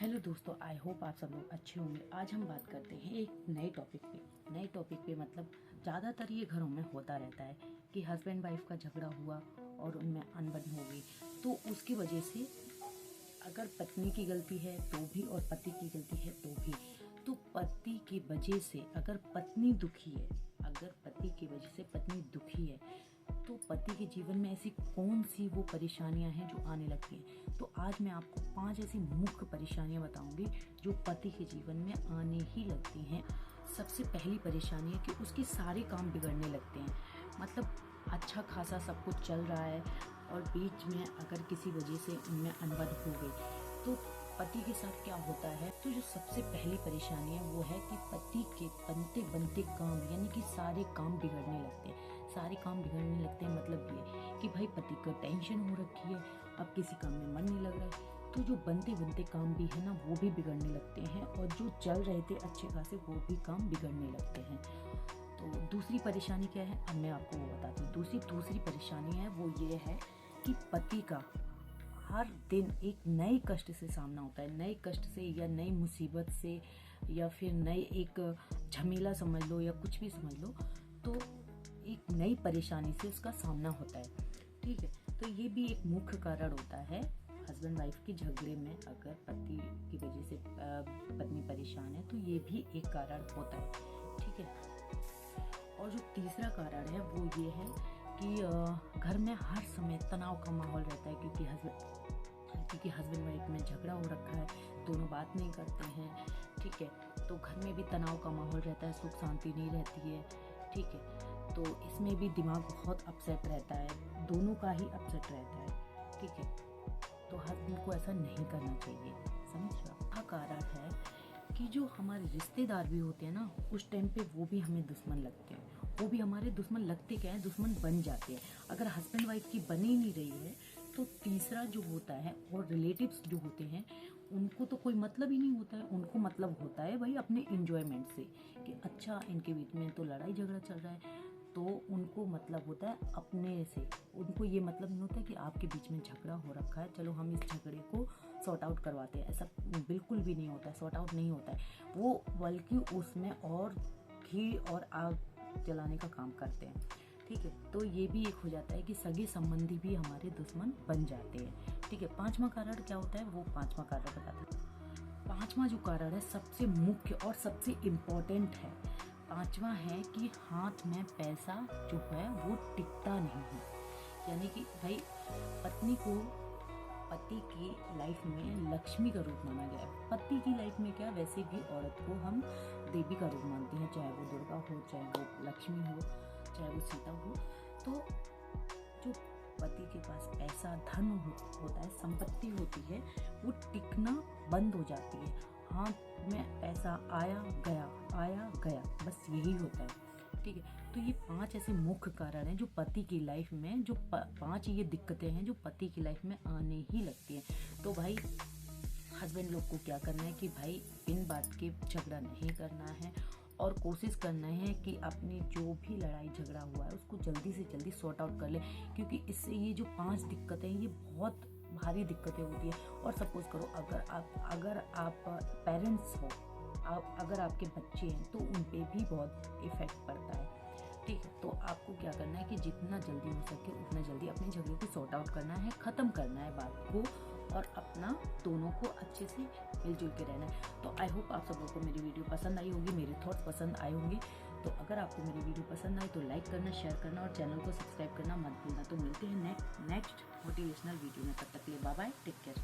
Hello दोस्तों, I hope आप सब लोग अच्छे होंगे। आज हम बात करते हैं एक नए टॉपिक पे मतलब ज़्यादातर ये घरों में होता रहता है कि हस्बैंड वाइफ का झगड़ा हुआ और उनमें अनबन हो गई, तो उसकी वजह से अगर पत्नी की गलती है तो भी और पति की गलती है तो भी, तो पति की वजह से अगर पत्नी दुखी है, अगर पति की वजह से पत्नी दुखी है, तो पति के जीवन में ऐसी कौन सी वो परेशानियां हैं जो आने लगती हैं। तो आज मैं आपको 5 ऐसी मुख्य परेशानियां बताऊंगी जो पति के जीवन में आने ही लगती हैं। सबसे पहली परेशानी है कि उसके सारे काम बिगड़ने लगते हैं। मतलब अच्छा खासा सब कुछ चल रहा है और बीच में अगर किसी वजह से उनमें अनबन हो गई तो पति के साथ क्या होता है। तो जो सबसे पहली परेशानी है वो है कि पति के बनते बनते काम यानी कि सारे काम बिगड़ने लगते हैं। सारे काम बिगड़ने लगते हैं मतलब ये कि भाई पति को टेंशन हो रखी है, अब किसी काम में मन नहीं लग रहा है, तो जो बनते बनते काम भी है ना वो भी बिगड़ने लगते हैं और जो चल रहे थे अच्छे खासे वो भी काम बिगड़ने लगते हैं। तो दूसरी परेशानी क्या है, अब मैं आपको वो बताती हूँ। दूसरी परेशानी है वो ये है कि पति का हर दिन एक नए कष्ट से सामना होता है, नए कष्ट से या नई मुसीबत से या फिर नए एक झमेला समझ लो या कुछ भी समझ लो, तो एक नई परेशानी से उसका सामना होता है। ठीक है, तो ये भी एक मुख्य कारण होता है हस्बैंड वाइफ के झगड़े में। अगर पति की वजह से पत्नी परेशान है तो ये भी एक कारण होता है। ठीक है, और जो तीसरा कारण है वो ये है कि घर में हर समय तनाव का माहौल रहता है क्योंकि हस्बैंड वाइफ में झगड़ा हो रखा है, दोनों बात नहीं करते हैं। ठीक है, तो घर में भी तनाव का माहौल रहता है, सुख शांति नहीं रहती है। ठीक है, तो इसमें भी दिमाग बहुत अपसेट रहता है, दोनों का ही अपसेट रहता है। ठीक है, तो हस्बैंड को ऐसा नहीं करना चाहिए। समझ रहा कारण है कि जो हमारे रिश्तेदार भी होते हैं ना, उस टाइम पे वो भी हमें दुश्मन लगते हैं। वो भी हमारे दुश्मन लगते क्या है, दुश्मन बन जाते हैं। अगर हस्बैंड वाइफ की बन ही नहीं रही है तो तीसरा जो होता है और रिलेटिव्स जो होते हैं उनको तो कोई मतलब ही नहीं होता है। उनको मतलब होता है भाई अपने इंजॉयमेंट से कि अच्छा इनके बीच में तो लड़ाई झगड़ा चल रहा है, तो उनको मतलब होता है अपने से। उनको ये मतलब नहीं होता कि आपके बीच में झगड़ा हो रखा है, चलो हम इस झगड़े को सॉर्ट आउट करवाते हैं। ऐसा बिल्कुल भी नहीं होता है, सॉर्ट आउट नहीं होता है वो, बल्कि उसमें और घी और आग जलाने का काम करते हैं। ठीक है, तो ये भी एक हो जाता है कि सगे संबंधी भी हमारे दुश्मन बन जाते हैं। ठीक है, पांचवा कारण क्या होता है वो पांचवा कारण बताते हैं। पांचवा जो कारण है सबसे मुख्य और सबसे इम्पोर्टेंट है, पांचवा है कि हाथ में पैसा जो है वो टिकता नहीं है। यानी कि भाई पत्नी को पति की लाइफ में लक्ष्मी का रूप माना गया है। पति की लाइफ में क्या, वैसे भी औरत को हम देवी का रूप मानते हैं, चाहे वो दुर्गा हो, चाहे वो लक्ष्मी हो, चाहे वो सीता हो। तो जो पति के पास पैसा धन होता है, संपत्ति होती है, वो टिकना बंद हो जाती है। हाथ में पैसा आया गया, बस यही होता है। ठीक है, तो ये 5 ऐसे मुख्य कारण हैं जो पति की लाइफ में, जो 5 ये दिक्कतें हैं जो पति की लाइफ में आने ही लगती हैं। तो भाई हस्बैंड लोग को क्या करना है कि भाई बिन बात के झगड़ा नहीं करना है और कोशिश करना है कि अपनी जो भी लड़ाई झगड़ा हुआ है उसको जल्दी से जल्दी सॉर्ट आउट कर ले, क्योंकि इससे ये जो 5 दिक्कतें हैं ये बहुत भारी दिक्कतें होती है। और सपोज करो अगर आप पेरेंट्स हो, अगर आपके बच्चे हैं तो उन पे भी बहुत इफेक्ट पड़ता है। ठीक है, तो आपको क्या करना है कि जितना जल्दी हो सके उतना जल्दी अपने झगड़े को सॉर्ट आउट करना है, ख़त्म करना है बात को और अपना दोनों को अच्छे से मिलजुल के रहना है। तो आई होप आप सब लोगों को मेरी वीडियो पसंद आई होगी, मेरे थॉट्स पसंद आए होंगे। तो अगर आपको मेरी वीडियो पसंद आई तो लाइक करना, शेयर करना और चैनल को सब्सक्राइब करना मत भूलना। तो मिलते हैं नेक्स्ट मोटिवेशनल वीडियो में, तब तक के लिए बाय बाय, टेक केयर।